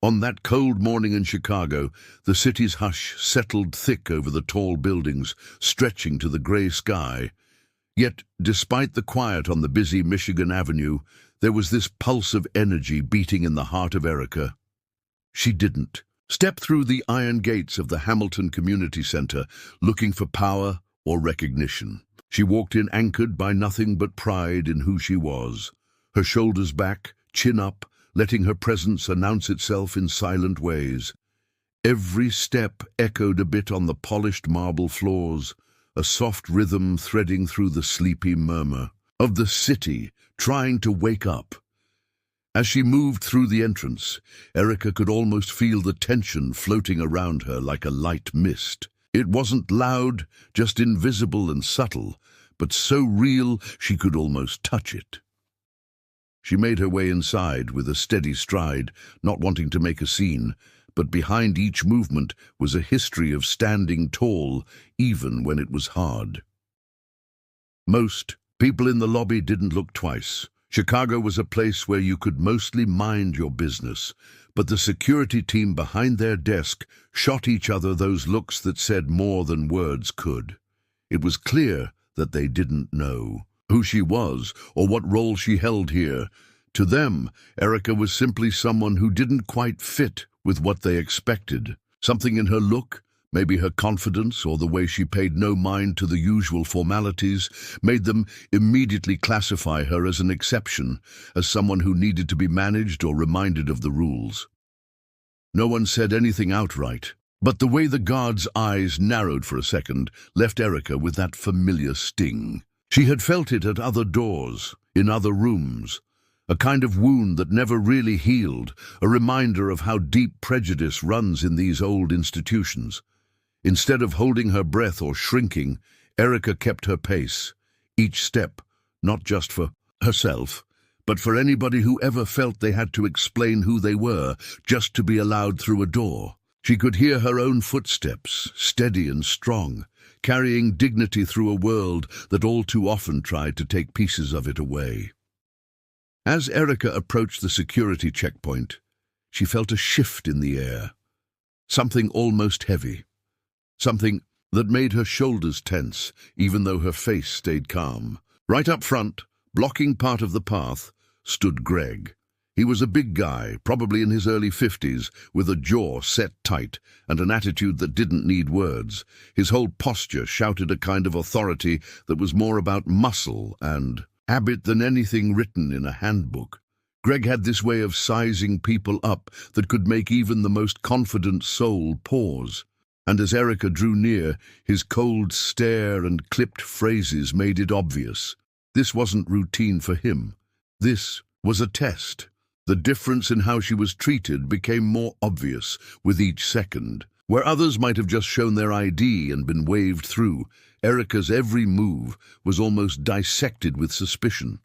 On that cold morning in Chicago, the city's hush settled thick over the tall buildings, stretching to the gray sky. Yet, despite the quiet on the busy Michigan Avenue, there was this pulse of energy beating in the heart of Erica. She didn't step through the iron gates of the Hamilton Community Center looking for power or recognition. She walked in anchored by nothing but pride in who she was, her shoulders back, chin up, letting her presence announce itself in silent ways. Every step echoed a bit on the polished marble floors, a soft rhythm threading through the sleepy murmur of the city trying to wake up. As she moved through the entrance, Erica could almost feel the tension floating around her like a light mist. It wasn't loud, just invisible and subtle, but so real she could almost touch it. She made her way inside with a steady stride, not wanting to make a scene, but behind each movement was a history of standing tall, even when it was hard. Most people in the lobby didn't look twice. Chicago was a place where you could mostly mind your business, but the security team behind their desk shot each other those looks that said more than words could. It was clear that they didn't know who she was or what role she held here. To them, Erica was simply someone who didn't quite fit with what they expected. Something in her look, maybe her confidence or the way she paid no mind to the usual formalities, made them immediately classify her as an exception, as someone who needed to be managed or reminded of the rules. No one said anything outright, but the way the guard's eyes narrowed for a second left Erica with that familiar sting. She had felt it at other doors, in other rooms, a kind of wound that never really healed, a reminder of how deep prejudice runs in these old institutions. Instead of holding her breath or shrinking, Erica kept her pace, each step, not just for herself, but for anybody who ever felt they had to explain who they were just to be allowed through a door. She could hear her own footsteps, steady and strong, carrying dignity through a world that all too often tried to take pieces of it away. As Erica approached the security checkpoint, she felt a shift in the air, something almost heavy, something that made her shoulders tense, even though her face stayed calm. Right up front, blocking part of the path, stood Greg. He was a big guy, probably in his early 50s, with a jaw set tight and an attitude that didn't need words. His whole posture shouted a kind of authority that was more about muscle and habit than anything written in a handbook. Greg had this way of sizing people up that could make even the most confident soul pause. And as Erica drew near, his cold stare and clipped phrases made it obvious. This wasn't routine for him. This was a test. The difference in how she was treated became more obvious with each second. Where others might have just shown their ID and been waved through, Erica's every move was almost dissected with suspicion.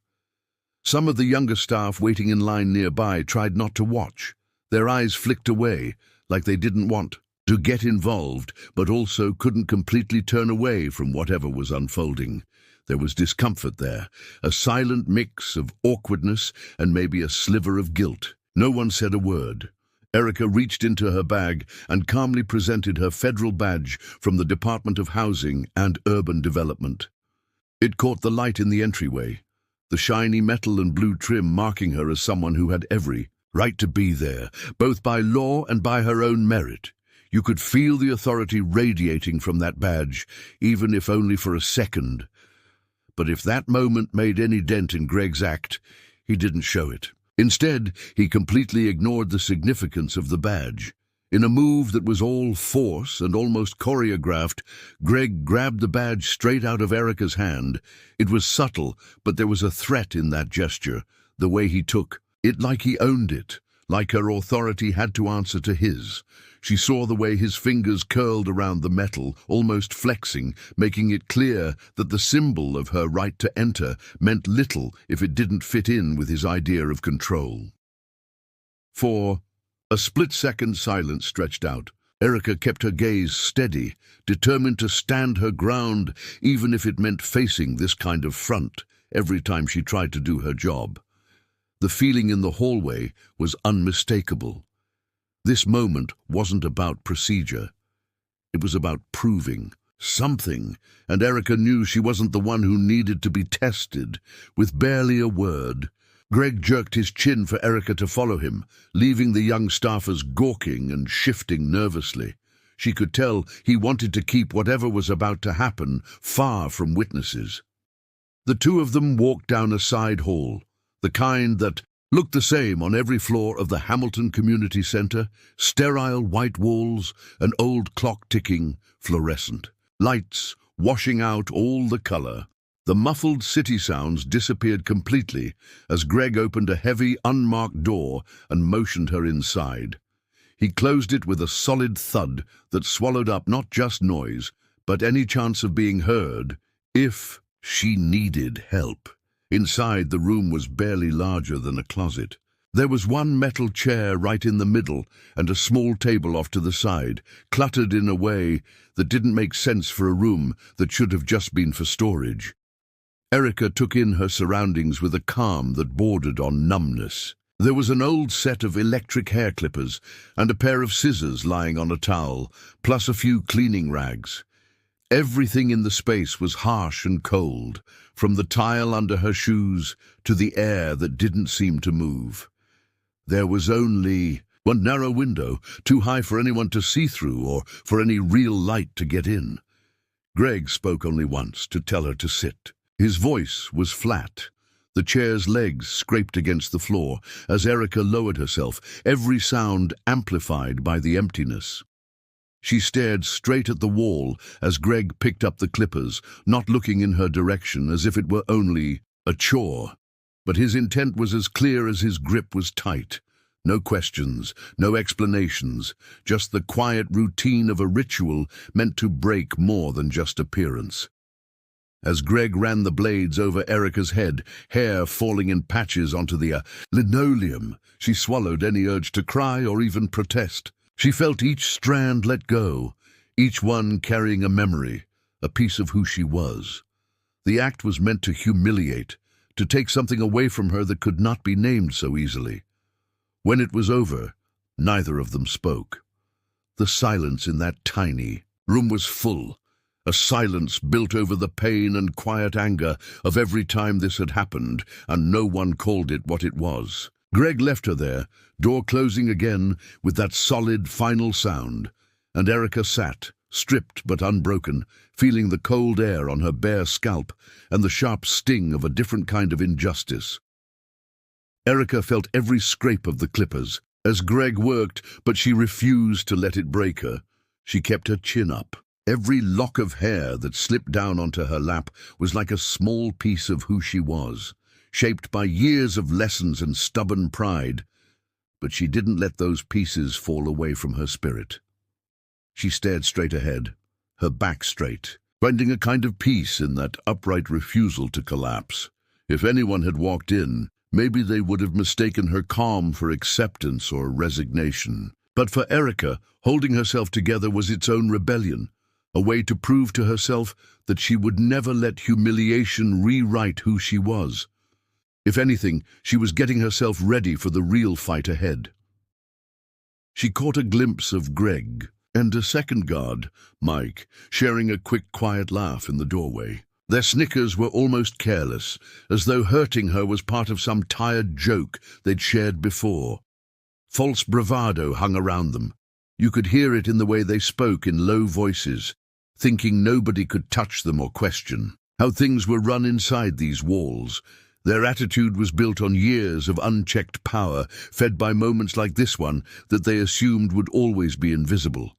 Some of the younger staff waiting in line nearby tried not to watch. Their eyes flicked away, like they didn't want to get involved, but also couldn't completely turn away from whatever was unfolding. There was discomfort there, a silent mix of awkwardness and maybe a sliver of guilt. No one said a word. Erica reached into her bag and calmly presented her federal badge from the Department of Housing and Urban Development. It caught the light in the entryway, the shiny metal and blue trim marking her as someone who had every right to be there, both by law and by her own merit. You could feel the authority radiating from that badge, even if only for a second. But if that moment made any dent in Greg's act, he didn't show it. Instead, he completely ignored the significance of the badge. In a move that was all force and almost choreographed, Greg grabbed the badge straight out of Erica's hand. It was subtle, but there was a threat in that gesture, the way he took it like he owned it, like her authority had to answer to his. She saw the way his fingers curled around the metal, almost flexing, making it clear that the symbol of her right to enter meant little if it didn't fit in with his idea of control. For a split-second silence stretched out. Erica kept her gaze steady, determined to stand her ground, even if it meant facing this kind of front every time she tried to do her job. The feeling in the hallway was unmistakable. This moment wasn't about procedure. It was about proving something, and Erica knew she wasn't the one who needed to be tested. With barely a word, Greg jerked his chin for Erica to follow him, leaving the young staffers gawking and shifting nervously. She could tell he wanted to keep whatever was about to happen far from witnesses. The two of them walked down a side hall, the kind that looked the same on every floor of the Hamilton Community Center: sterile white walls, an old clock ticking, fluorescent, lights washing out all the color. The muffled city sounds disappeared completely as Greg opened a heavy, unmarked door and motioned her inside. He closed it with a solid thud that swallowed up not just noise, but any chance of being heard if she needed help. Inside, the room was barely larger than a closet. There was one metal chair right in the middle and a small table off to the side, cluttered in a way that didn't make sense for a room that should have just been for storage. Erica took in her surroundings with a calm that bordered on numbness. There was an old set of electric hair clippers and a pair of scissors lying on a towel, plus a few cleaning rags. Everything in the space was harsh and cold, from the tile under her shoes to the air that didn't seem to move. There was only one narrow window, too high for anyone to see through or for any real light to get in. Greg spoke only once, to tell her to sit. His voice was flat. The chair's legs scraped against the floor as Erica lowered herself, every sound amplified by the emptiness. She stared straight at the wall as Greg picked up the clippers, not looking in her direction as if it were only a chore. But his intent was as clear as his grip was tight. No questions, no explanations, just the quiet routine of a ritual meant to break more than just appearance. As Greg ran the blades over Erica's head, hair falling in patches onto the linoleum, she swallowed any urge to cry or even protest. She felt each strand let go, each one carrying a memory, a piece of who she was. The act was meant to humiliate, to take something away from her that could not be named so easily. When it was over, neither of them spoke. The silence in that tiny room was full, a silence built over the pain and quiet anger of every time this had happened, and no one called it what it was. Greg left her there, door closing again with that solid final sound, and Erica sat, stripped but unbroken, feeling the cold air on her bare scalp and the sharp sting of a different kind of injustice. Erica felt every scrape of the clippers as Greg worked, but she refused to let it break her. She kept her chin up. Every lock of hair that slipped down onto her lap was like a small piece of who she was, shaped by years of lessons and stubborn pride, but she didn't let those pieces fall away from her spirit. She stared straight ahead, her back straight, finding a kind of peace in that upright refusal to collapse. If anyone had walked in, maybe they would have mistaken her calm for acceptance or resignation. But for Erica, holding herself together was its own rebellion, a way to prove to herself that she would never let humiliation rewrite who she was. If anything, she was getting herself ready for the real fight ahead. She caught a glimpse of Greg and a second guard, Mike, sharing a quick, quiet laugh in the doorway. Their snickers were almost careless, as though hurting her was part of some tired joke they'd shared before. False bravado hung around them. You could hear it in the way they spoke in low voices, thinking nobody could touch them or question how things were run inside these walls. Their attitude was built on years of unchecked power, fed by moments like this one that they assumed would always be invisible.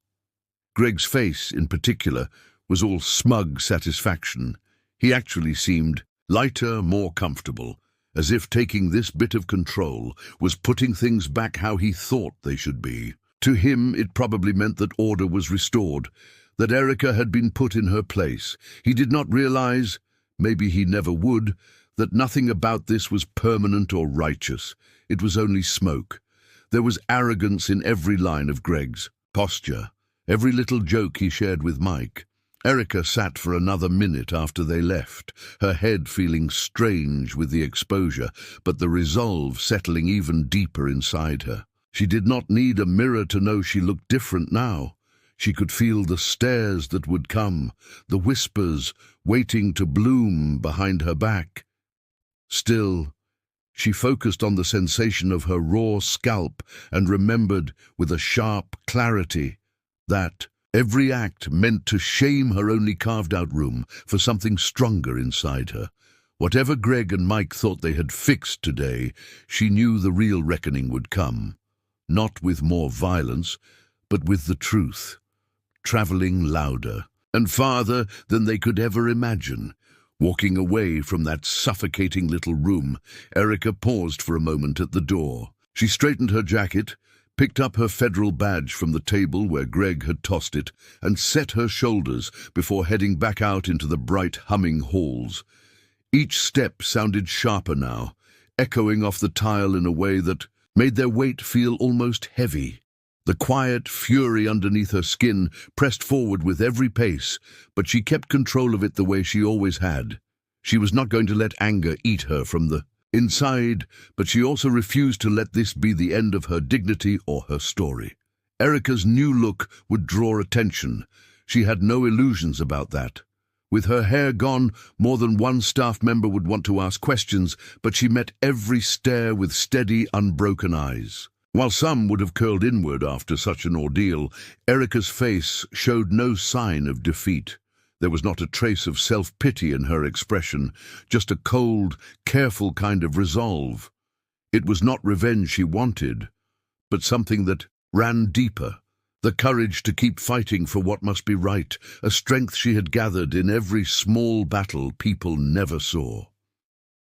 Greg's face, in particular, was all smug satisfaction. He actually seemed lighter, more comfortable, as if taking this bit of control was putting things back how he thought they should be. To him, it probably meant that order was restored, that Erica had been put in her place. He did not realize, maybe he never would, that nothing about this was permanent or righteous. It was only smoke. There was arrogance in every line of Greg's posture, every little joke he shared with Mike. Erica sat for another minute after they left, her head feeling strange with the exposure, but the resolve settling even deeper inside her. She did not need a mirror to know she looked different now. She could feel the stares that would come, the whispers waiting to bloom behind her back. Still, she focused on the sensation of her raw scalp and remembered with a sharp clarity that every act meant to shame her only carved-out room for something stronger inside her. Whatever Greg and Mike thought they had fixed today, she knew the real reckoning would come. Not with more violence, but with the truth, traveling louder and farther than they could ever imagine. Walking away from that suffocating little room, Erica paused for a moment at the door. She straightened her jacket, picked up her federal badge from the table where Greg had tossed it, and set her shoulders before heading back out into the bright, humming halls. Each step sounded sharper now, echoing off the tile in a way that made their weight feel almost heavy. The quiet fury underneath her skin pressed forward with every pace, but she kept control of it the way she always had. She was not going to let anger eat her from the inside, but she also refused to let this be the end of her dignity or her story. Erica's new look would draw attention. She had no illusions about that. With her hair gone, more than one staff member would want to ask questions, but she met every stare with steady, unbroken eyes. While some would have curled inward after such an ordeal, Erica's face showed no sign of defeat. There was not a trace of self-pity in her expression, just a cold, careful kind of resolve. It was not revenge she wanted, but something that ran deeper. The courage to keep fighting for what must be right, a strength she had gathered in every small battle people never saw.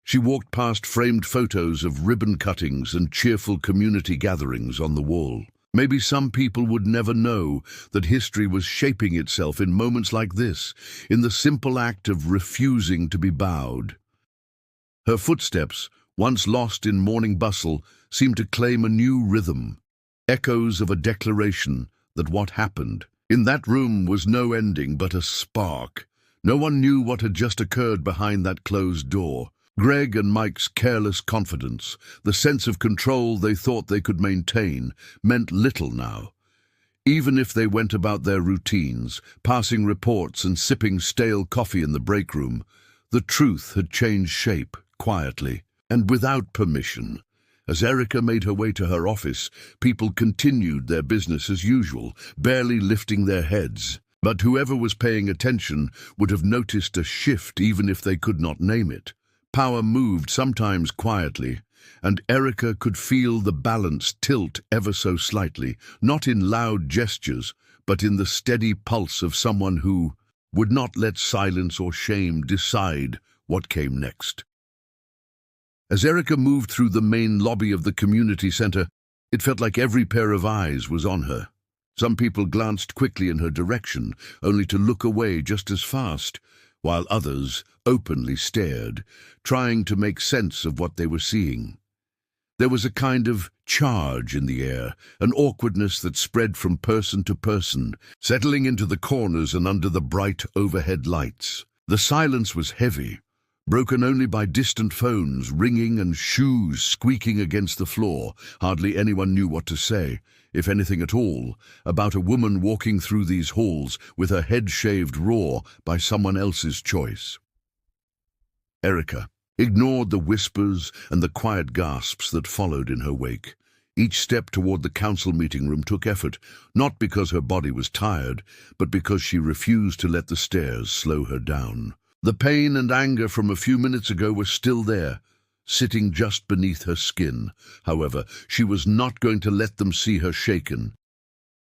She walked past framed photos of ribbon cuttings and cheerful community gatherings on the wall. Maybe some people would never know that history was shaping itself in moments like this, in the simple act of refusing to be bowed. Her footsteps, once lost in morning bustle, seemed to claim a new rhythm, echoes of a declaration that what happened in that room was no ending but a spark. No one knew what had just occurred behind that closed door. Greg and Mike's careless confidence, the sense of control they thought they could maintain, meant little now. Even if they went about their routines, passing reports and sipping stale coffee in the break room, the truth had changed shape, quietly, and without permission. As Erica made her way to her office, people continued their business as usual, barely lifting their heads. But whoever was paying attention would have noticed a shift even if they could not name it. Power moved, sometimes quietly, and Erica could feel the balance tilt ever so slightly, not in loud gestures, but in the steady pulse of someone who would not let silence or shame decide what came next. As Erica moved through the main lobby of the community center, it felt like every pair of eyes was on her. Some people glanced quickly in her direction, only to look away just as fast, while others openly stared, trying to make sense of what they were seeing. There was a kind of charge in the air, an awkwardness that spread from person to person, settling into the corners and under the bright overhead lights. The silence was heavy, broken only by distant phones ringing and shoes squeaking against the floor. Hardly anyone knew what to say, if anything at all, about a woman walking through these halls with her head shaved raw by someone else's choice. Erica ignored the whispers and the quiet gasps that followed in her wake. Each step toward the council meeting room took effort, not because her body was tired, but because she refused to let the stairs slow her down. The pain and anger from a few minutes ago were still there, sitting just beneath her skin. However, she was not going to let them see her shaken.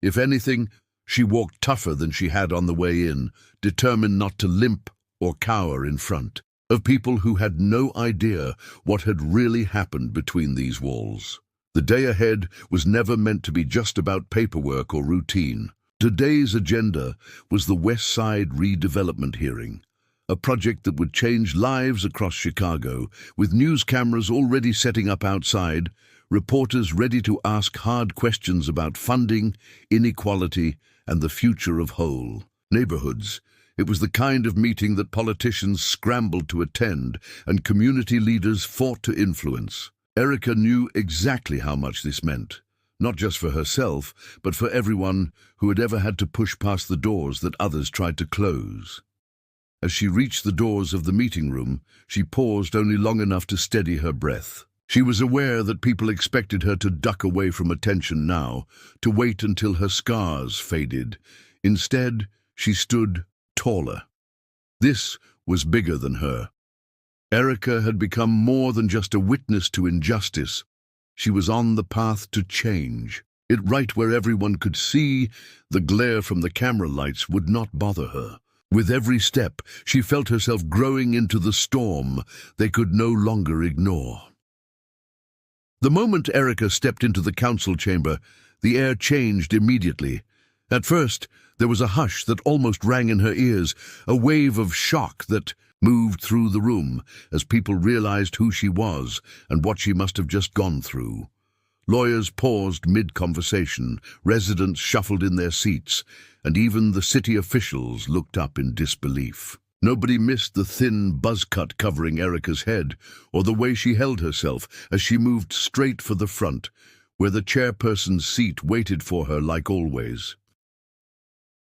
If anything, she walked tougher than she had on the way in, determined not to limp or cower in front of people who had no idea what had really happened between these walls. The day ahead was never meant to be just about paperwork or routine. Today's agenda was the West Side redevelopment hearing, a project that would change lives across Chicago, with news cameras already setting up outside, reporters ready to ask hard questions about funding, inequality, and the future of whole neighborhoods. It was the kind of meeting that politicians scrambled to attend and community leaders fought to influence. Erica knew exactly how much this meant. not just for herself, but for everyone who had ever had to push past the doors that others tried to close. As she reached the doors of the meeting room, she paused only long enough to steady her breath. She was aware that people expected her to duck away from attention now, to wait until her scars faded. Instead, she stood taller. This was bigger than her. Erica had become more than just a witness to injustice. She was on the path to change. Right where everyone could see, the glare from the camera lights would not bother her. With every step, she felt herself growing into the storm they could no longer ignore. The moment Erica stepped into the council chamber, the air changed immediately. At first, there was a hush that almost rang in her ears, a wave of shock that moved through the room as people realized who she was and what she must have just gone through. Lawyers paused mid-conversation, residents shuffled in their seats, and even the city officials looked up in disbelief. Nobody missed the thin buzz cut covering Erica's head, or the way she held herself as she moved straight for the front, where the chairperson's seat waited for her like always.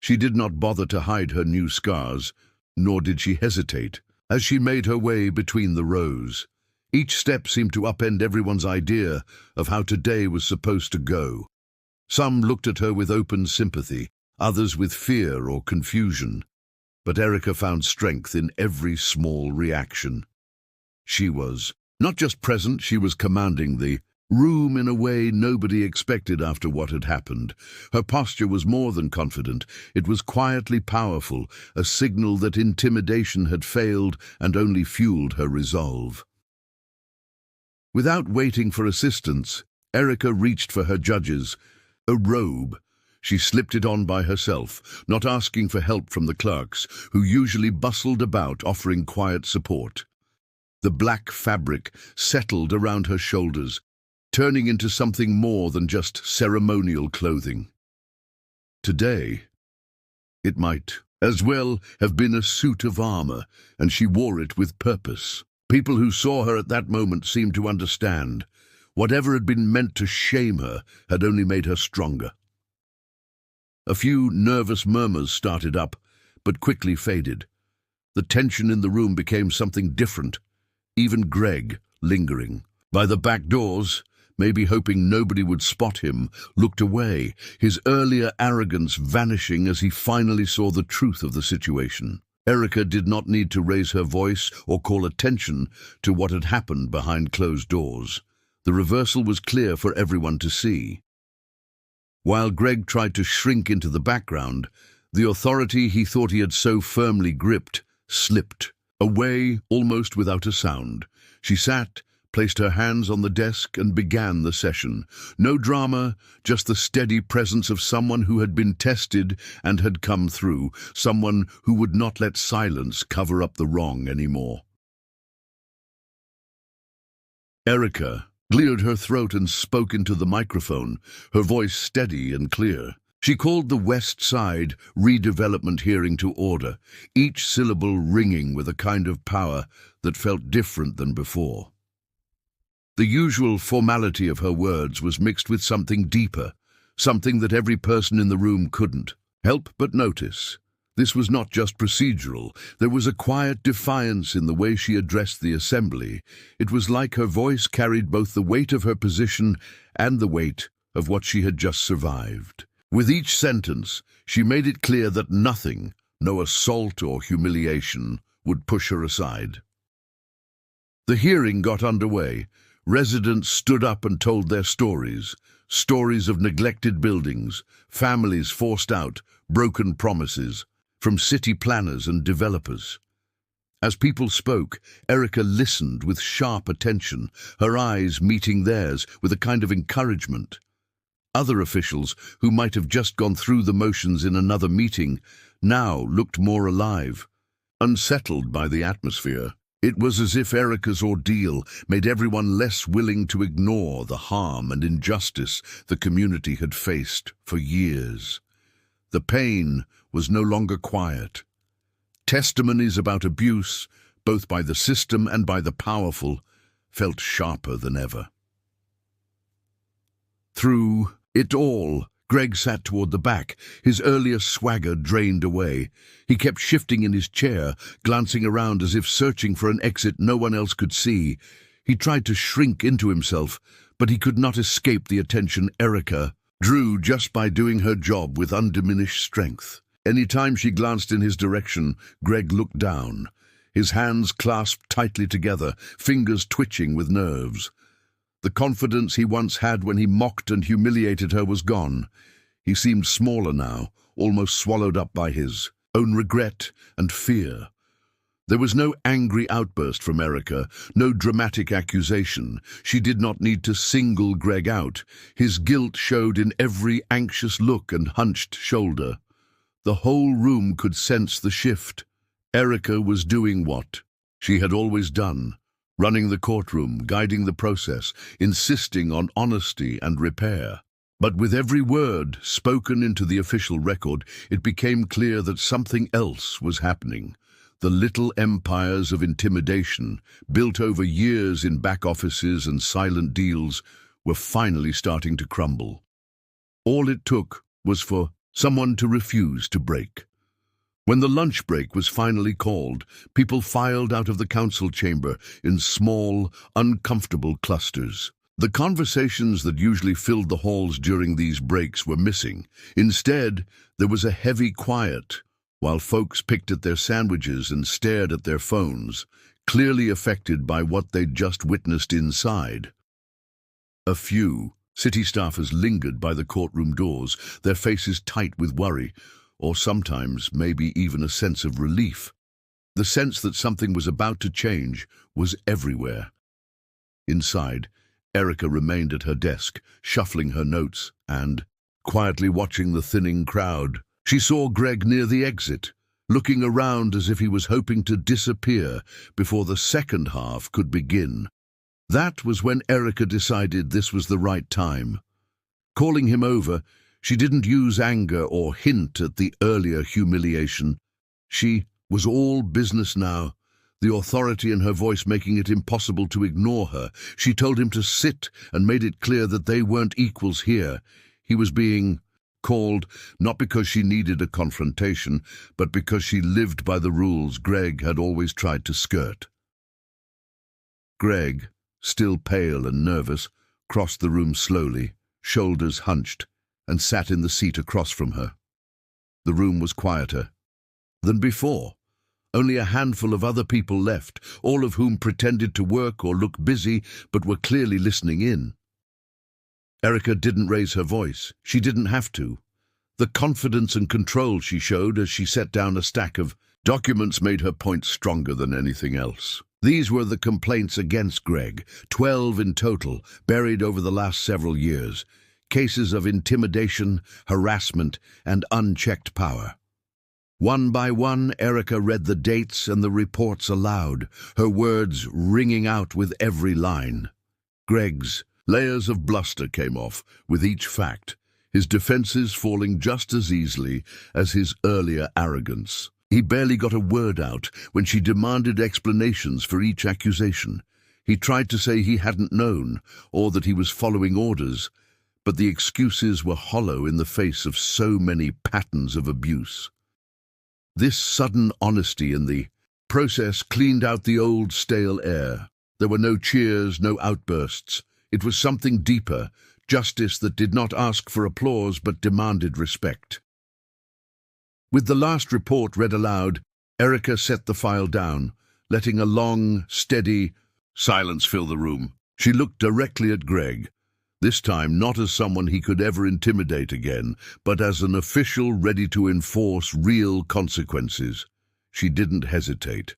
She did not bother to hide her new scars, nor did she hesitate, as she made her way between the rows. Each step seemed to upend everyone's idea of how today was supposed to go. Some looked at her with open sympathy, others with fear or confusion. But Erica found strength in every small reaction. She was not just present, she was commanding the room in a way nobody expected after what had happened. Her posture was more than confident. It was quietly powerful, a signal that intimidation had failed and only fueled her resolve. Without waiting for assistance, Erica reached for her judges. A robe. She slipped it on by herself, not asking for help from the clerks, who usually bustled about offering quiet support. The black fabric settled around her shoulders, turning into something more than just ceremonial clothing. Today, it might as well have been a suit of armor, and she wore it with purpose. People who saw her at that moment seemed to understand. Whatever had been meant to shame her had only made her stronger. A few nervous murmurs started up, but quickly faded. The tension in the room became something different, even Greg, lingering. By the back doors, maybe hoping nobody would spot him, looked away, his earlier arrogance vanishing as he finally saw the truth of the situation. Erica did not need to raise her voice or call attention to what had happened behind closed doors. The reversal was clear for everyone to see. While Greg tried to shrink into the background, the authority he thought he had so firmly gripped slipped away almost without a sound. She sat, placed her hands on the desk, and began the session. No drama, just the steady presence of someone who had been tested and had come through, someone who would not let silence cover up the wrong anymore. Erica cleared her throat and spoke into the microphone, her voice steady and clear. She called the West Side Redevelopment hearing to order, each syllable ringing with a kind of power that felt different than before. The usual formality of her words was mixed with something deeper, something that every person in the room couldn't help but notice. This was not just procedural. There was a quiet defiance in the way she addressed the assembly. It was like her voice carried both the weight of her position and the weight of what she had just survived. With each sentence, she made it clear that nothing, no assault or humiliation, would push her aside. The hearing got underway. Residents stood up and told their stories of neglected buildings, families forced out, broken promises, from city planners and developers. As people spoke, Erica listened with sharp attention, her eyes meeting theirs with a kind of encouragement. Other officials, who might have just gone through the motions in another meeting, now looked more alive, unsettled by the atmosphere. It was as if Erica's ordeal made everyone less willing to ignore the harm and injustice the community had faced for years. The pain was no longer quiet. Testimonies about abuse, both by the system and by the powerful, felt sharper than ever. Through it all, Greg sat toward the back, his earlier swagger drained away. He kept shifting in his chair, glancing around as if searching for an exit no one else could see. He tried to shrink into himself, but he could not escape the attention Erica drew just by doing her job with undiminished strength. Any time she glanced in his direction, Greg looked down, his hands clasped tightly together, fingers twitching with nerves. The confidence he once had when he mocked and humiliated her was gone. He seemed smaller now, almost swallowed up by his own regret and fear. There was no angry outburst from Erica, no dramatic accusation. She did not need to single Greg out. His guilt showed in every anxious look and hunched shoulder. The whole room could sense the shift. Erica was doing what she had always done, running the courtroom, guiding the process, insisting on honesty and repair. But with every word spoken into the official record, it became clear that something else was happening. The little empires of intimidation, built over years in back offices and silent deals, were finally starting to crumble. All it took was for someone to refuse to break. When the lunch break was finally called, people filed out of the council chamber in small, uncomfortable clusters. The conversations that usually filled the halls during these breaks were missing. Instead, there was a heavy quiet, while folks picked at their sandwiches and stared at their phones, clearly affected by what they'd just witnessed inside. A few city staffers lingered by the courtroom doors, their faces tight with worry, or sometimes maybe even a sense of relief. The sense that something was about to change was everywhere. Inside, Erica remained at her desk, shuffling her notes and quietly watching the thinning crowd. She saw Greg near the exit, looking around as if he was hoping to disappear before the second half could begin. That was when Erica decided this was the right time. Calling him over, she didn't use anger or hint at the earlier humiliation. She was all business now, the authority in her voice making it impossible to ignore her. She told him to sit and made it clear that they weren't equals here. He was being called not because she needed a confrontation, but because she lived by the rules Greg had always tried to skirt. Greg, still pale and nervous, crossed the room slowly, shoulders hunched, and sat in the seat across from her. The room was quieter than before. Only a handful of other people left, all of whom pretended to work or look busy, but were clearly listening in. Erica didn't raise her voice. She didn't have to. The confidence and control she showed as she set down a stack of documents made her point stronger than anything else. These were the complaints against Greg, 12 in total, buried over the last several years. Cases of intimidation, harassment, and unchecked power. One by one, Erica read the dates and the reports aloud, her words ringing out with every line. Greg's layers of bluster came off with each fact, his defenses falling just as easily as his earlier arrogance. He barely got a word out when she demanded explanations for each accusation. He tried to say he hadn't known, or that he was following orders, but the excuses were hollow in the face of so many patterns of abuse. This sudden honesty in the process cleaned out the old stale air. There were no cheers, no outbursts. It was something deeper, justice that did not ask for applause but demanded respect. With the last report read aloud, Erica set the file down, letting a long, steady silence fill the room. She looked directly at Greg, this time not as someone he could ever intimidate again, but as an official ready to enforce real consequences. She didn't hesitate.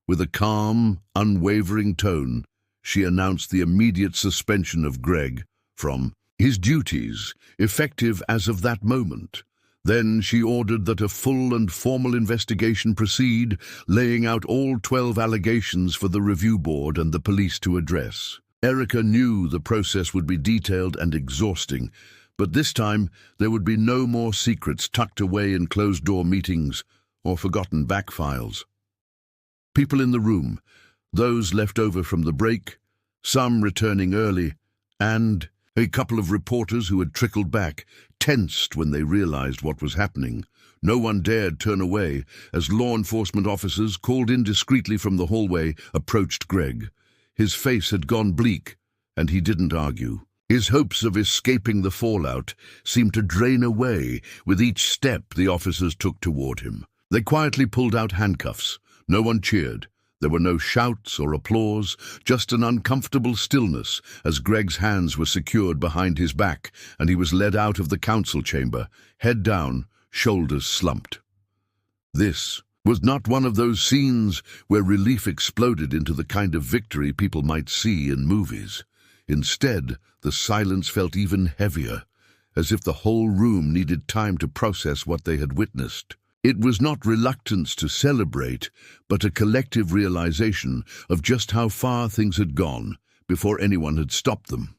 With a calm, unwavering tone, she announced the immediate suspension of Greg from his duties, effective as of that moment. Then she ordered that a full and formal investigation proceed, laying out all 12 allegations for the review board and the police to address. Erica knew the process would be detailed and exhausting, but this time there would be no more secrets tucked away in closed-door meetings or forgotten back files. People in the room, those left over from the break, some returning early, and A couple of reporters who had trickled back tensed when they realized what was happening. No one dared turn away as law enforcement officers, called in discreetly from the hallway, approached Greg. His face had gone bleak, and he didn't argue. His hopes of escaping the fallout seemed to drain away with each step the officers took toward him. They quietly pulled out handcuffs. No one cheered. There were no shouts or applause, just an uncomfortable stillness as Greg's hands were secured behind his back and he was led out of the council chamber, head down, shoulders slumped. This was not one of those scenes where relief exploded into the kind of victory people might see in movies. Instead, the silence felt even heavier, as if the whole room needed time to process what they had witnessed. It was not reluctance to celebrate, but a collective realization of just how far things had gone before anyone had stopped them.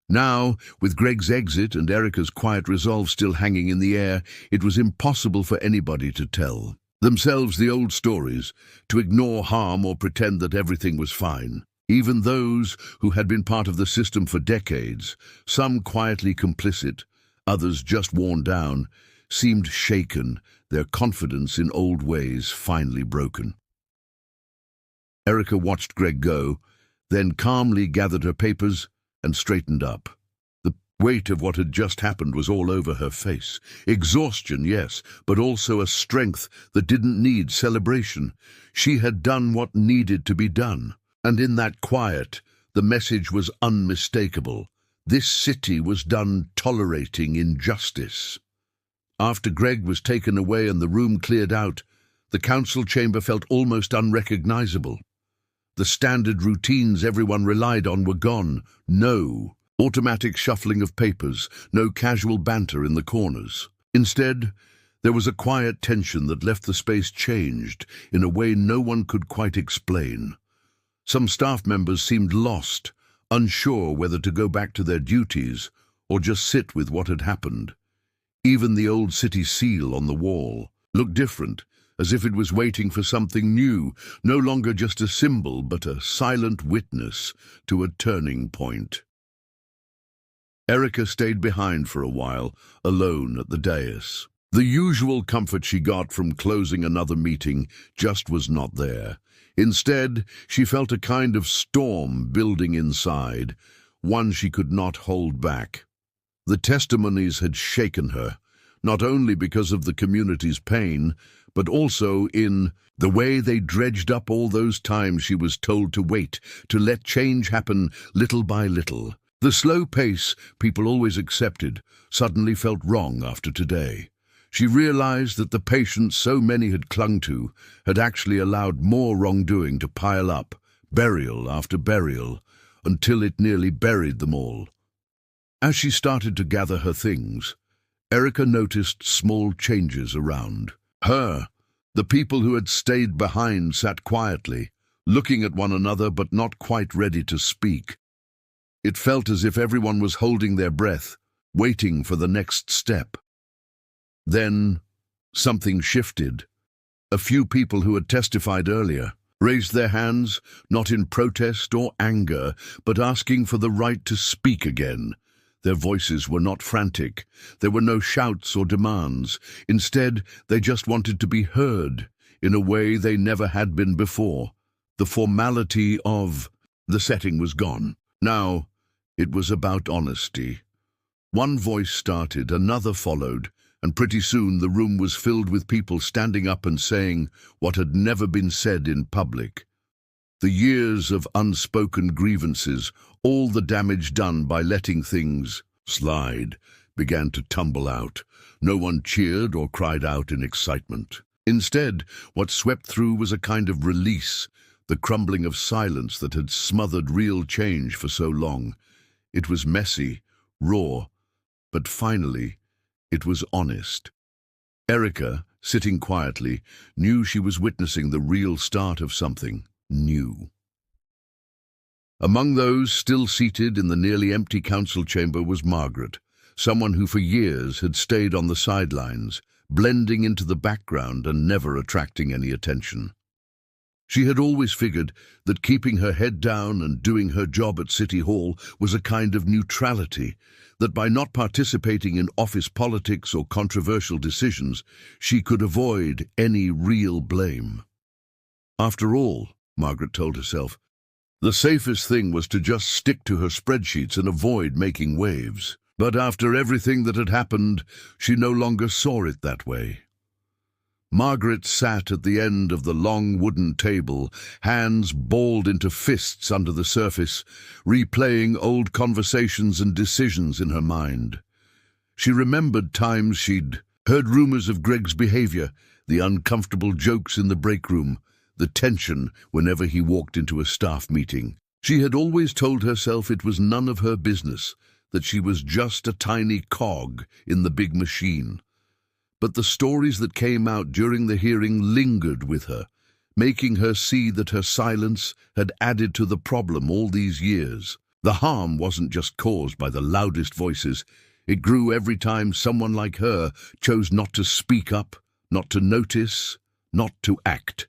Now, with Greg's exit and Erica's quiet resolve still hanging in the air, it was impossible for anybody to tell themselves the old stories, to ignore harm or pretend that everything was fine. Even those who had been part of the system for decades, some quietly complicit, others just worn down, seemed shaken, their confidence in old ways finally broken. Erica watched Greg go, then calmly gathered her papers and straightened up. The weight of what had just happened was all over her face. Exhaustion, yes, but also a strength that didn't need celebration. She had done what needed to be done. And in that quiet, the message was unmistakable. This city was done tolerating injustice. After Greg was taken away and the room cleared out, the council chamber felt almost unrecognizable. The standard routines everyone relied on were gone. No automatic shuffling of papers, no casual banter in the corners. Instead, there was a quiet tension that left the space changed in a way no one could quite explain. Some staff members seemed lost, unsure whether to go back to their duties or just sit with what had happened. Even the old city seal on the wall looked different, as if it was waiting for something new, no longer just a symbol, but a silent witness to a turning point. Erica stayed behind for a while, alone at the dais. The usual comfort she got from closing another meeting just was not there. Instead, she felt a kind of storm building inside, one she could not hold back. The testimonies had shaken her, not only because of the community's pain, but also in the way they dredged up all those times she was told to wait, to let change happen little by little. The slow pace people always accepted suddenly felt wrong after today. She realized that the patience so many had clung to had actually allowed more wrongdoing to pile up, burial after burial, until it nearly buried them all. As she started to gather her things, Erica noticed small changes around her. The people who had stayed behind sat quietly, looking at one another but not quite ready to speak. It felt as if everyone was holding their breath, waiting for the next step. Then, something shifted. A few people who had testified earlier raised their hands, not in protest or anger, but asking for the right to speak again. Their voices were not frantic. There were no shouts or demands. Instead, they just wanted to be heard in a way they never had been before. The formality of the setting was gone. Now, it was about honesty. One voice started, another followed, and pretty soon the room was filled with people standing up and saying what had never been said in public. The years of unspoken grievances, all the damage done by letting things slide, began to tumble out. No one cheered or cried out in excitement. Instead, what swept through was a kind of release, the crumbling of silence that had smothered real change for so long. It was messy, raw, but finally, it was honest. Erica, sitting quietly, knew she was witnessing the real start of something new. Among those still seated in the nearly empty council chamber was Margaret, someone who for years had stayed on the sidelines, blending into the background and never attracting any attention. She had always figured that keeping her head down and doing her job at City Hall was a kind of neutrality, that by not participating in office politics or controversial decisions, she could avoid any real blame. After all, Margaret told herself, the safest thing was to just stick to her spreadsheets and avoid making waves. But after everything that had happened, she no longer saw it that way. Margaret sat at the end of the long wooden table, hands balled into fists under the surface, replaying old conversations and decisions in her mind. She remembered times she'd heard rumors of Greg's behavior, the uncomfortable jokes in the break room, the tension whenever he walked into a staff meeting. She had always told herself it was none of her business, that she was just a tiny cog in the big machine. But the stories that came out during the hearing lingered with her, making her see that her silence had added to the problem all these years. The harm wasn't just caused by the loudest voices. It grew every time someone like her chose not to speak up, not to notice, not to act.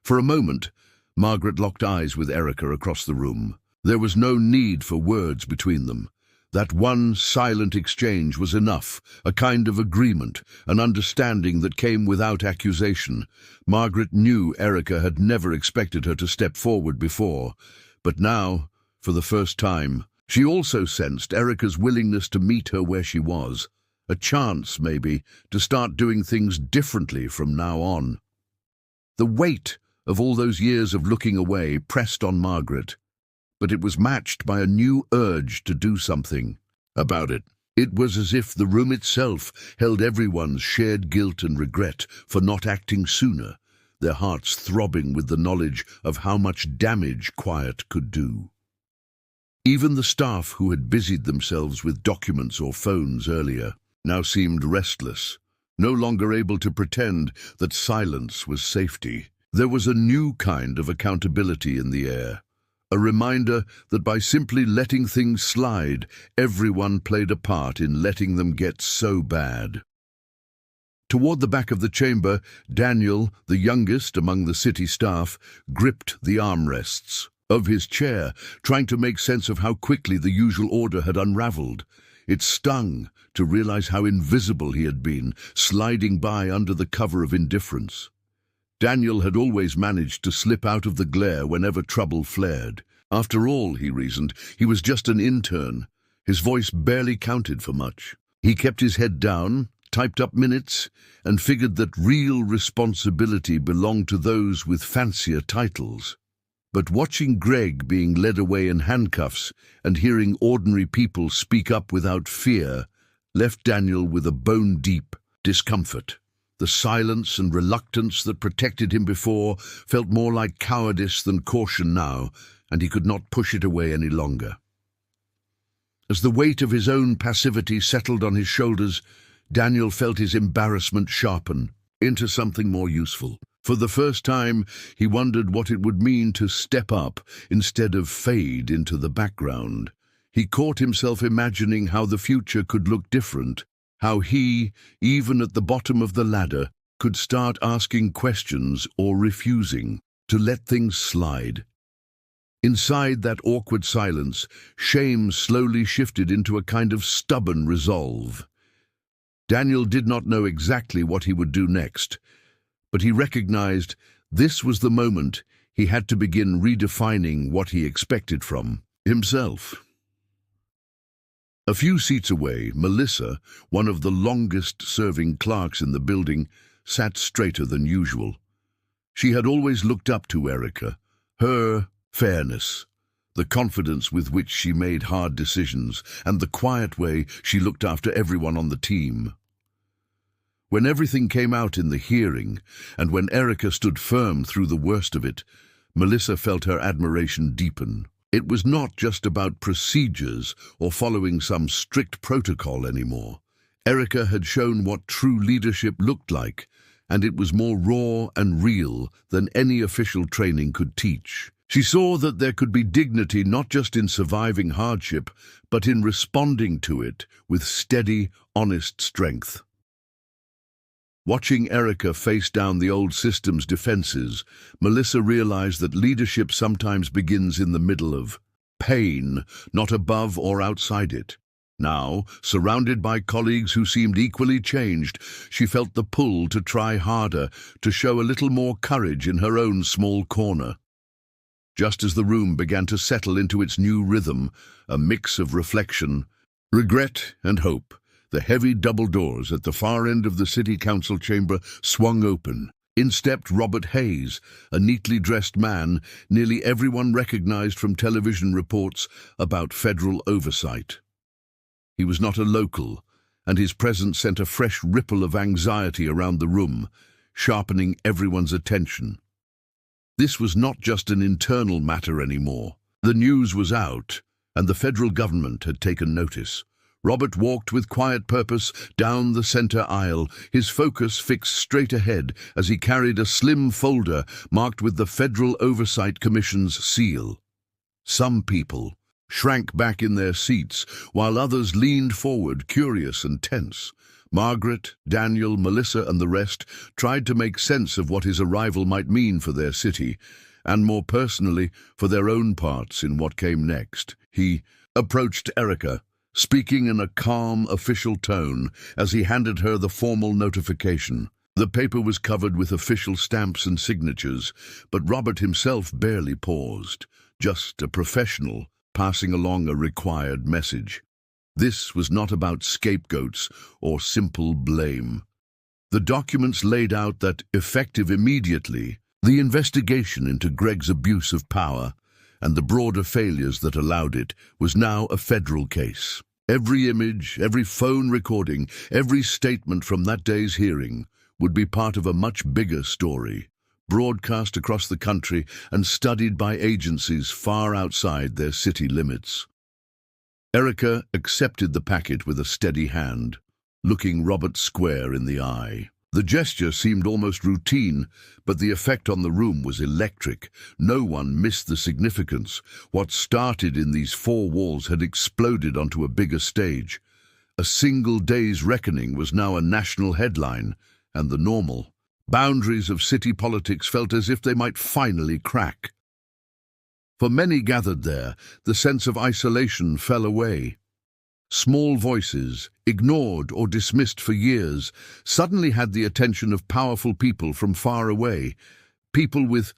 For a moment, Margaret locked eyes with Erica across the room. There was no need for words between them. That one silent exchange was enough, a kind of agreement, an understanding that came without accusation. Margaret knew Erica had never expected her to step forward before, but now, for the first time, she also sensed Erica's willingness to meet her where she was, a chance, maybe, to start doing things differently from now on. The weight of all those years of looking away pressed on Margaret, but it was matched by a new urge to do something about it. It was as if the room itself held everyone's shared guilt and regret for not acting sooner, their hearts throbbing with the knowledge of how much damage quiet could do. Even the staff who had busied themselves with documents or phones earlier now seemed restless, no longer able to pretend that silence was safety. There was a new kind of accountability in the air, a reminder that by simply letting things slide, everyone played a part in letting them get so bad. Toward the back of the chamber, Daniel, the youngest among the city staff, gripped the armrests of his chair, trying to make sense of how quickly the usual order had unraveled. It stung to realize how invisible he had been, sliding by under the cover of indifference. Daniel had always managed to slip out of the glare whenever trouble flared. After all, he reasoned, he was just an intern. His voice barely counted for much. He kept his head down, typed up minutes, and figured that real responsibility belonged to those with fancier titles. But watching Greg being led away in handcuffs and hearing ordinary people speak up without fear left Daniel with a bone-deep discomfort. The silence and reluctance that protected him before felt more like cowardice than caution now, and he could not push it away any longer. As the weight of his own passivity settled on his shoulders, Daniel felt his embarrassment sharpen into something more useful. For the first time, he wondered what it would mean to step up instead of fade into the background. He caught himself imagining how the future could look different, how he, even at the bottom of the ladder, could start asking questions or refusing to let things slide. Inside that awkward silence, shame slowly shifted into a kind of stubborn resolve. Daniel did not know exactly what he would do next, but he recognized this was the moment he had to begin redefining what he expected from himself. A few seats away, Melissa, one of the longest-serving clerks in the building, sat straighter than usual. She had always looked up to Erica, her fairness, the confidence with which she made hard decisions, and the quiet way she looked after everyone on the team. When everything came out in the hearing, and when Erica stood firm through the worst of it, Melissa felt her admiration deepen. It was not just about procedures or following some strict protocol anymore. Erica had shown what true leadership looked like, and it was more raw and real than any official training could teach. She saw that there could be dignity not just in surviving hardship, but in responding to it with steady, honest strength. Watching Erica face down the old system's defenses, Melissa realized that leadership sometimes begins in the middle of pain, not above or outside it. Now, surrounded by colleagues who seemed equally changed, she felt the pull to try harder, to show a little more courage in her own small corner. Just as the room began to settle into its new rhythm, a mix of reflection, regret, and hope, the heavy double doors at the far end of the city council chamber swung open. In stepped Robert Hayes, a neatly dressed man nearly everyone recognized from television reports about federal oversight. He was not a local, and his presence sent a fresh ripple of anxiety around the room, sharpening everyone's attention. This was not just an internal matter anymore. The news was out, and the federal government had taken notice. Robert walked with quiet purpose down the center aisle, his focus fixed straight ahead as he carried a slim folder marked with the Federal Oversight Commission's seal. Some people shrank back in their seats, while others leaned forward, curious and tense. Margaret, Daniel, Melissa, and the rest tried to make sense of what his arrival might mean for their city, and more personally, for their own parts in what came next. He approached Erica, speaking in a calm, official tone as he handed her the formal notification. The paper was covered with official stamps and signatures, but Robert himself barely paused, just a professional passing along a required message. This was not about scapegoats or simple blame. The documents laid out that, effective immediately, the investigation into Greg's abuse of power and the broader failures that allowed it was now a federal case. Every image, every phone recording, every statement from that day's hearing would be part of a much bigger story, broadcast across the country and studied by agencies far outside their city limits. Erica accepted the packet with a steady hand, looking Robert square in the eye. The gesture seemed almost routine, but the effect on the room was electric. No one missed the significance. What started in these four walls had exploded onto a bigger stage. A single day's reckoning was now a national headline, and the normal boundaries of city politics felt as if they might finally crack. For many gathered there, the sense of isolation fell away. Small voices, ignored or dismissed for years, suddenly had the attention of powerful people from far away, people with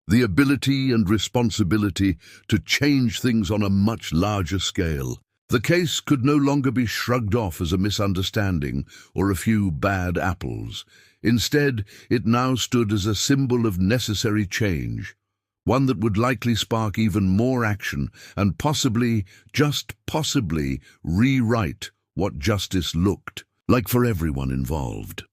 the ability and responsibility to change things on a much larger scale. The case could no longer be shrugged off as a misunderstanding or a few bad apples. Instead, it now stood as a symbol of necessary change, one that would likely spark even more action and possibly, just possibly, rewrite what justice looked like for everyone involved.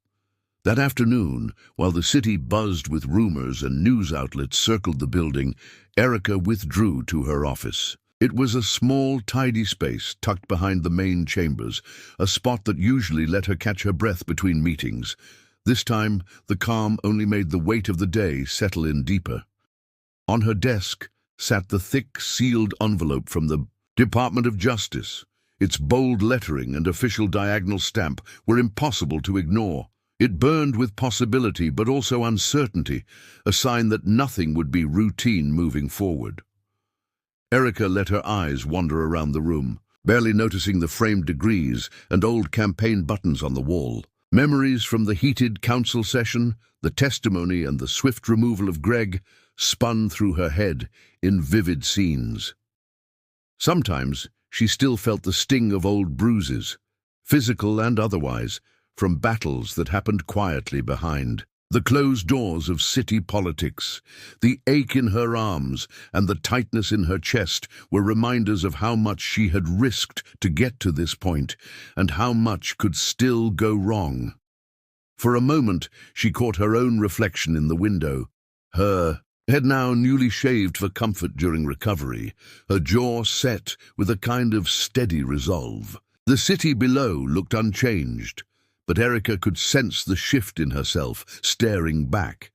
That afternoon, while the city buzzed with rumors and news outlets circled the building, Erica withdrew to her office. It was a small, tidy space tucked behind the main chambers, a spot that usually let her catch her breath between meetings. This time, the calm only made the weight of the day settle in deeper. On her desk sat the thick, sealed envelope from the Department of Justice. Its bold lettering and official diagonal stamp were impossible to ignore. It burned with possibility but also uncertainty, a sign that nothing would be routine moving forward. Erica let her eyes wander around the room, barely noticing the framed degrees and old campaign buttons on the wall. Memories from the heated council session, the testimony and the swift removal of Greg spun through her head in vivid scenes. Sometimes she still felt the sting of old bruises, physical and otherwise, from battles that happened quietly behind the closed doors of city politics. The ache in her arms and the tightness in her chest were reminders of how much she had risked to get to this point and how much could still go wrong. For a moment, she caught her own reflection in the window. Her head now newly shaved for comfort during recovery, her jaw set with a kind of steady resolve. The city below looked unchanged, but Erica could sense the shift in herself, staring back.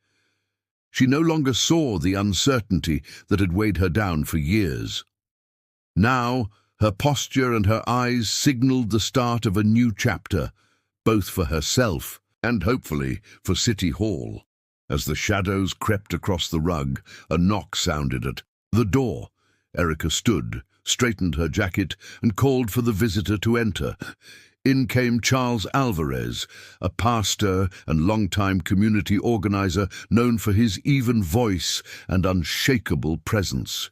She no longer saw the uncertainty that had weighed her down for years. Now, her posture and her eyes signaled the start of a new chapter, both for herself and hopefully for City Hall. As the shadows crept across the rug, a knock sounded at the door. Erica stood, straightened her jacket, and called for the visitor to enter. In came Charles Alvarez, a pastor and longtime community organizer known for his even voice and unshakable presence.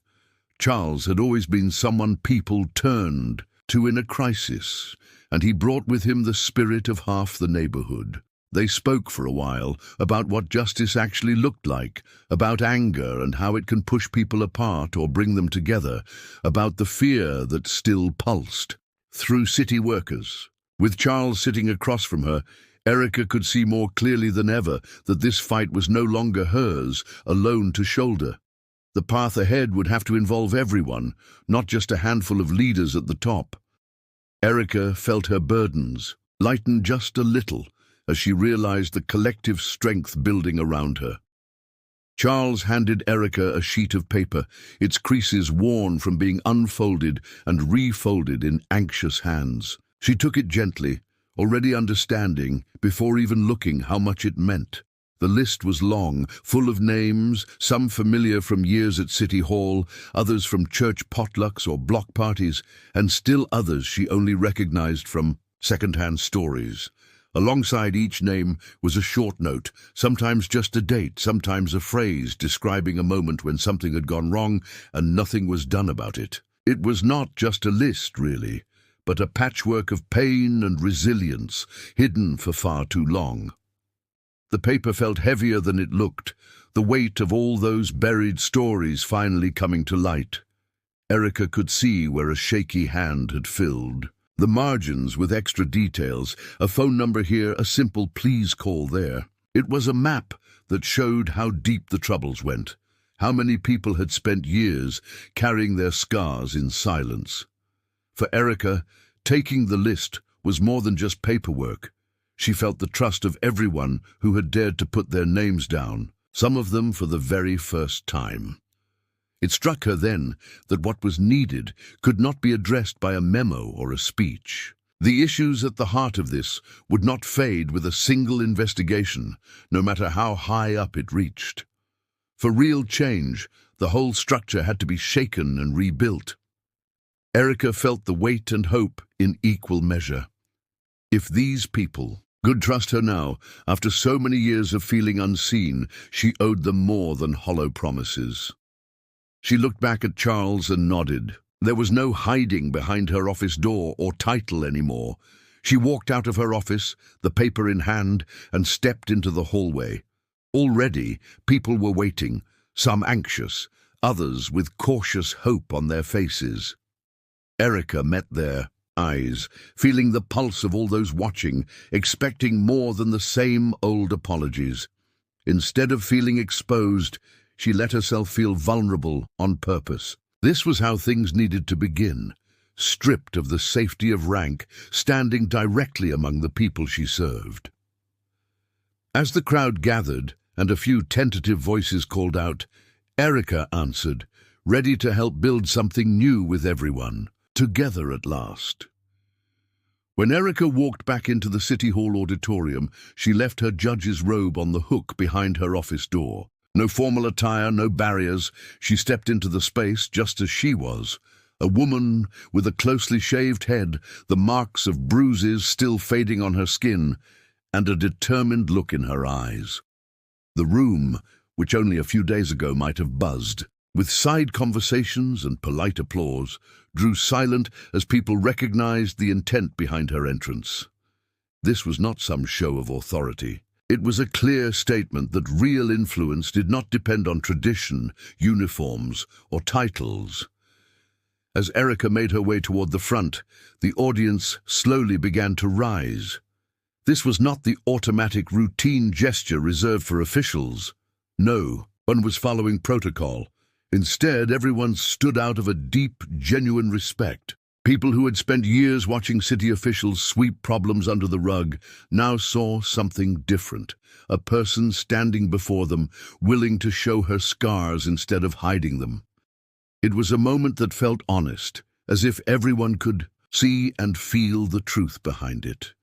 Charles had always been someone people turned to in a crisis, and he brought with him the spirit of half the neighborhood. They spoke for a while about what justice actually looked like, about anger and how it can push people apart or bring them together, about the fear that still pulsed through city workers. With Charles sitting across from her, Erica could see more clearly than ever that this fight was no longer hers, alone to shoulder. The path ahead would have to involve everyone, not just a handful of leaders at the top. Erica felt her burdens lighten just a little as she realized the collective strength building around her. Charles handed Erica a sheet of paper, its creases worn from being unfolded and refolded in anxious hands. She took it gently, already understanding, before even looking, how much it meant. The list was long, full of names, some familiar from years at City Hall, others from church potlucks or block parties, and still others she only recognized from second-hand stories. Alongside each name was a short note, sometimes just a date, sometimes a phrase describing a moment when something had gone wrong and nothing was done about it. It was not just a list, really, but a patchwork of pain and resilience, hidden for far too long. The paper felt heavier than it looked, the weight of all those buried stories finally coming to light. Erica could see where a shaky hand had filled the margins with extra details, a phone number here, a simple please call there. It was a map that showed how deep the troubles went, how many people had spent years carrying their scars in silence. For Erica, taking the list was more than just paperwork. She felt the trust of everyone who had dared to put their names down, some of them for the very first time. It struck her then that what was needed could not be addressed by a memo or a speech. The issues at the heart of this would not fade with a single investigation, no matter how high up it reached. For real change, the whole structure had to be shaken and rebuilt. Erica felt the weight and hope in equal measure. If these people could trust her now, after so many years of feeling unseen, she owed them more than hollow promises. She looked back at Charles and nodded. There was no hiding behind her office door or title anymore. She walked out of her office, the paper in hand, and stepped into the hallway. Already, people were waiting, some anxious, others with cautious hope on their faces. Erica met their eyes, feeling the pulse of all those watching, expecting more than the same old apologies. Instead of feeling exposed, she let herself feel vulnerable on purpose. This was how things needed to begin, stripped of the safety of rank, standing directly among the people she served. As the crowd gathered and a few tentative voices called out, Erica answered, ready to help build something new with everyone, together at last. When Erica walked back into the City Hall auditorium, she left her judge's robe on the hook behind her office door. No formal attire, no barriers. She stepped into the space just as she was, a woman with a closely shaved head, the marks of bruises still fading on her skin, and a determined look in her eyes. The room, which only a few days ago might have buzzed, with side conversations and polite applause, drew silent as people recognized the intent behind her entrance. This was not some show of authority. It was a clear statement that real influence did not depend on tradition, uniforms, or titles. As Erica made her way toward the front, the audience slowly began to rise. This was not the automatic routine gesture reserved for officials. No, one was following protocol. Instead, everyone stood out of a deep, genuine respect. People who had spent years watching city officials sweep problems under the rug now saw something different, a person standing before them, willing to show her scars instead of hiding them. It was a moment that felt honest, as if everyone could see and feel the truth behind it.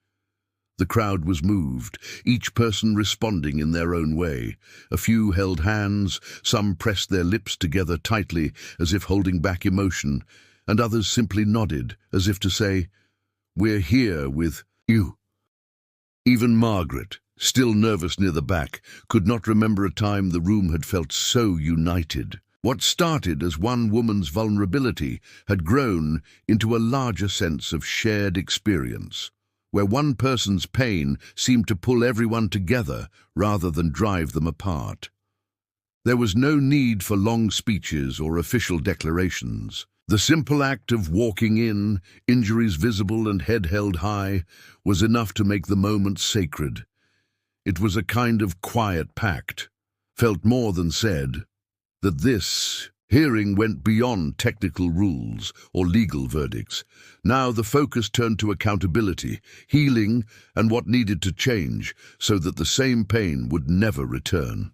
The crowd was moved, each person responding in their own way. A few held hands, some pressed their lips together tightly as if holding back emotion, and others simply nodded as if to say, "We're here with you." Even Margaret, still nervous near the back, could not remember a time the room had felt so united. What started as one woman's vulnerability had grown into a larger sense of shared experience, where one person's pain seemed to pull everyone together rather than drive them apart. There was no need for long speeches or official declarations. The simple act of walking in, injuries visible and head held high, was enough to make the moment sacred. It was a kind of quiet pact, felt more than said, that this hearing went beyond technical rules or legal verdicts. Now the focus turned to accountability, healing, and what needed to change so that the same pain would never return.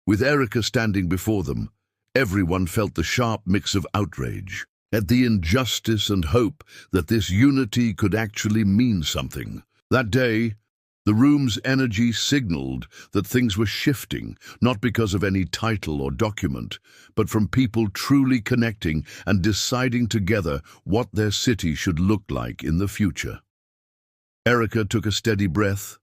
With Erica standing before them, everyone felt the sharp mix of outrage at the injustice and hope that this unity could actually mean something. That day, the room's energy signaled that things were shifting, not because of any title or document, but from people truly connecting and deciding together what their city should look like in the future. Erica took a steady breath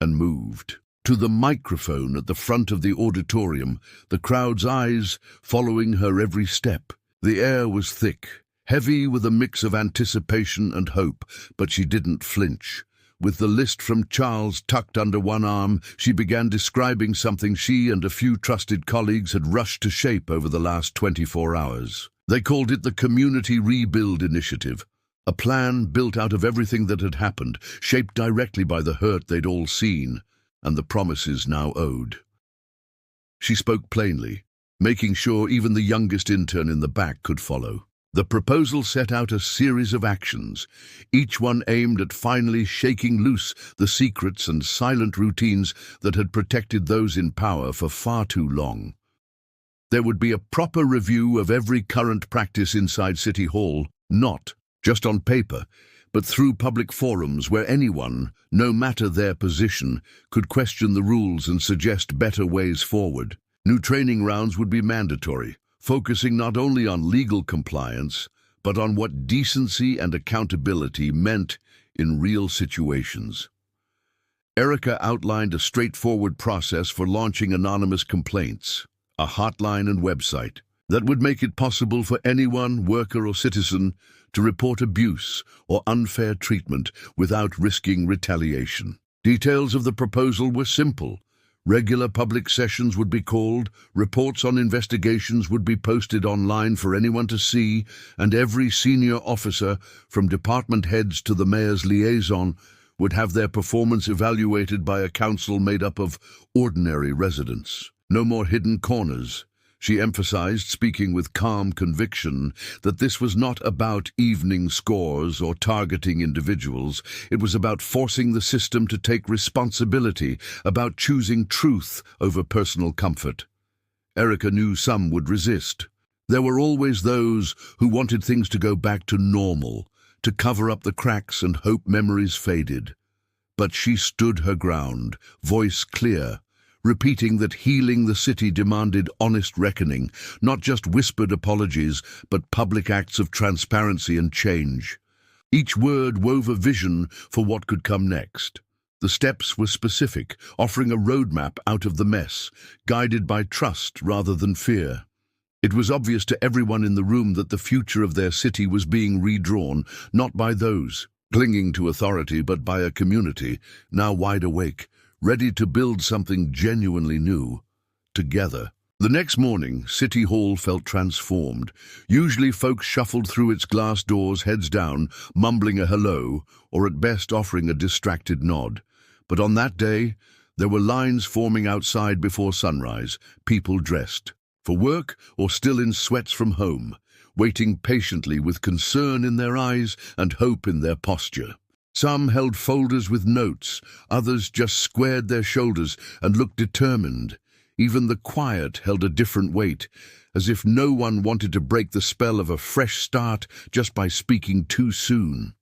and moved to the microphone at the front of the auditorium, the crowd's eyes following her every step. The air was thick, heavy with a mix of anticipation and hope, but she didn't flinch. With the list from Charles tucked under one arm, she began describing something she and a few trusted colleagues had rushed to shape over the last 24 hours. They called it the Community Rebuild Initiative, a plan built out of everything that had happened, shaped directly by the hurt they'd all seen, and the promises now owed. She spoke plainly, making sure even the youngest intern in the back could follow. The proposal set out a series of actions, each one aimed at finally shaking loose the secrets and silent routines that had protected those in power for far too long. There would be a proper review of every current practice inside City Hall, not just on paper, but through public forums where anyone, no matter their position, could question the rules and suggest better ways forward. New training rounds would be mandatory, focusing not only on legal compliance, but on what decency and accountability meant in real situations. Erica outlined a straightforward process for launching anonymous complaints, a hotline and website that would make it possible for anyone, worker or citizen, to report abuse or unfair treatment without risking retaliation. Details of the proposal were simple. Regular public sessions would be called, reports on investigations would be posted online for anyone to see, and every senior officer, from department heads to the mayor's liaison, would have their performance evaluated by a council made up of ordinary residents. No more hidden corners. She emphasized, speaking with calm conviction, that this was not about evening scores or targeting individuals. It was about forcing the system to take responsibility, about choosing truth over personal comfort. Erica knew some would resist. There were always those who wanted things to go back to normal, to cover up the cracks and hope memories faded. But she stood her ground, voice clear, repeating that healing the city demanded honest reckoning, not just whispered apologies, but public acts of transparency and change. Each word wove a vision for what could come next. The steps were specific, offering a roadmap out of the mess, guided by trust rather than fear. It was obvious to everyone in the room that the future of their city was being redrawn, not by those clinging to authority, but by a community, now wide awake, ready to build something genuinely new, together. The next morning, City Hall felt transformed. Usually folks shuffled through its glass doors, heads down, mumbling a hello, or at best offering a distracted nod. But on that day, there were lines forming outside before sunrise, people dressed for work or still in sweats from home, waiting patiently with concern in their eyes and hope in their posture. Some held folders with notes, others just squared their shoulders and looked determined. Even the quiet held a different weight, as if no one wanted to break the spell of a fresh start just by speaking too soon.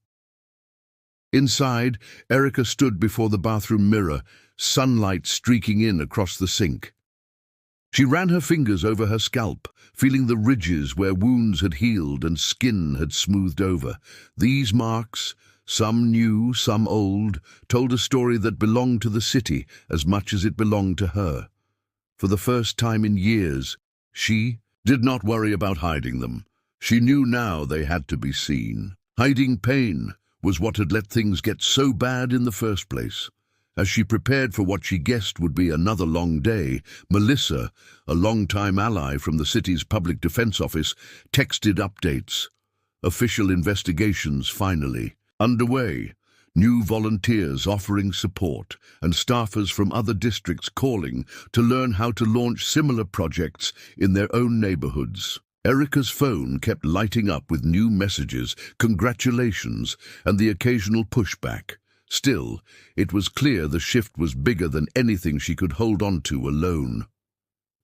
Inside, Erica stood before the bathroom mirror, sunlight streaking in across the sink. She ran her fingers over her scalp, feeling the ridges where wounds had healed and skin had smoothed over. These marks, some new, some old, told a story that belonged to the city as much as it belonged to her. For the first time in years, she did not worry about hiding them. She knew now they had to be seen. Hiding pain was what had let things get so bad in the first place. As she prepared for what she guessed would be another long day, Melissa, a long-time ally from the city's public defense office, texted updates. Official investigations finally underway. New volunteers offering support, and staffers from other districts calling to learn how to launch similar projects in their own neighborhoods. Erica's phone kept lighting up with new messages, congratulations, and the occasional pushback. Still, it was clear the shift was bigger than anything she could hold on to alone.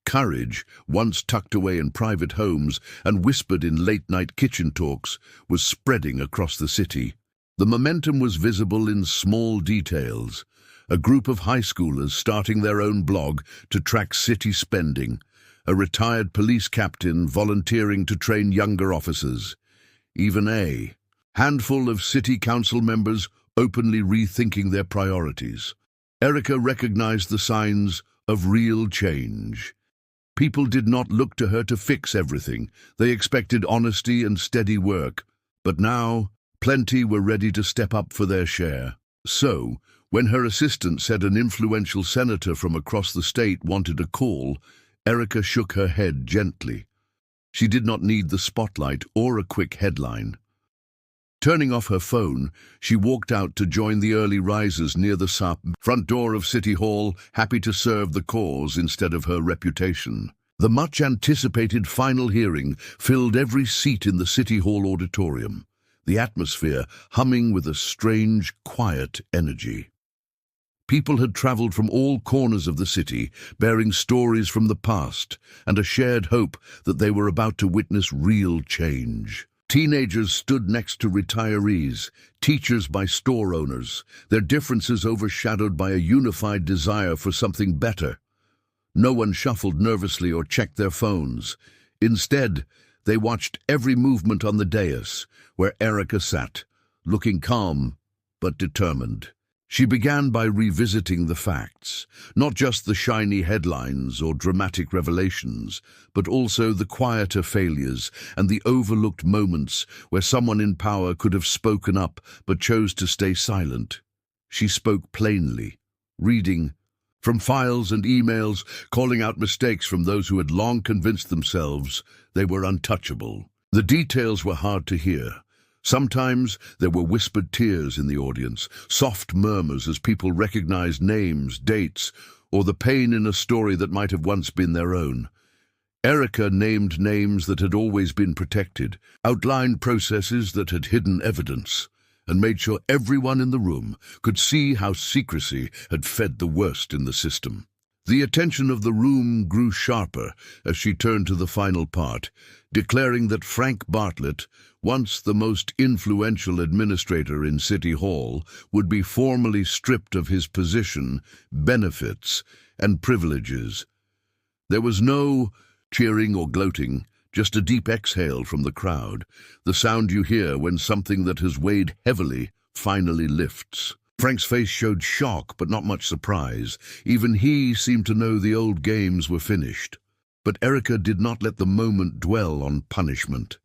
Courage, once tucked away in private homes and whispered in late-night kitchen talks, was spreading across the city. The momentum was visible in small details. A group of high schoolers starting their own blog to track city spending. A retired police captain volunteering to train younger officers. Even a handful of city council members openly rethinking their priorities. Erica recognized the signs of real change. People did not look to her to fix everything. They expected honesty and steady work. But now, plenty were ready to step up for their share. So, when her assistant said an influential senator from across the state wanted a call, Erica shook her head gently. She did not need the spotlight or a quick headline. Turning off her phone, she walked out to join the early risers near the front door of City Hall, happy to serve the cause instead of her reputation. The much-anticipated final hearing filled every seat in the City Hall auditorium, the atmosphere humming with a strange, quiet energy. People had traveled from all corners of the city, bearing stories from the past and a shared hope that they were about to witness real change. Teenagers stood next to retirees, teachers by store owners, their differences overshadowed by a unified desire for something better. No one shuffled nervously or checked their phones. Instead, they watched every movement on the dais, where Erica sat, looking calm but determined. She began by revisiting the facts, not just the shiny headlines or dramatic revelations, but also the quieter failures and the overlooked moments where someone in power could have spoken up but chose to stay silent. She spoke plainly, reading from files and emails, calling out mistakes from those who had long convinced themselves they were untouchable. The details were hard to hear. Sometimes there were whispered tears in the audience, soft murmurs as people recognized names, dates, or the pain in a story that might have once been their own. Erica named names that had always been protected, outlined processes that had hidden evidence, and made sure everyone in the room could see how secrecy had fed the worst in the system. The attention of the room grew sharper as she turned to the final part, declaring that Frank Bartlett, once the most influential administrator in City Hall, would be formally stripped of his position, benefits, and privileges. There was no cheering or gloating, just a deep exhale from the crowd, the sound you hear when something that has weighed heavily finally lifts. Frank's face showed shock but not much surprise. Even he seemed to know the old games were finished. But Erica did not let the moment dwell on punishment.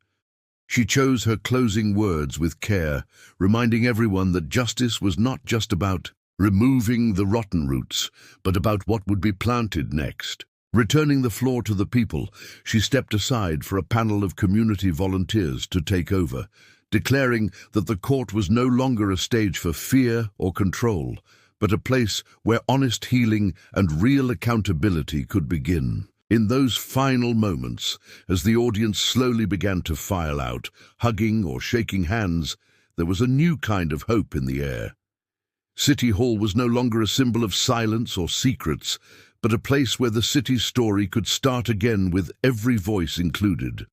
She chose her closing words with care, reminding everyone that justice was not just about removing the rotten roots, but about what would be planted next. Returning the floor to the people, she stepped aside for a panel of community volunteers to take over, declaring that the court was no longer a stage for fear or control, but a place where honest healing and real accountability could begin. In those final moments, as the audience slowly began to file out, hugging or shaking hands, there was a new kind of hope in the air. City Hall was no longer a symbol of silence or secrets, but a place where the city's story could start again with every voice included.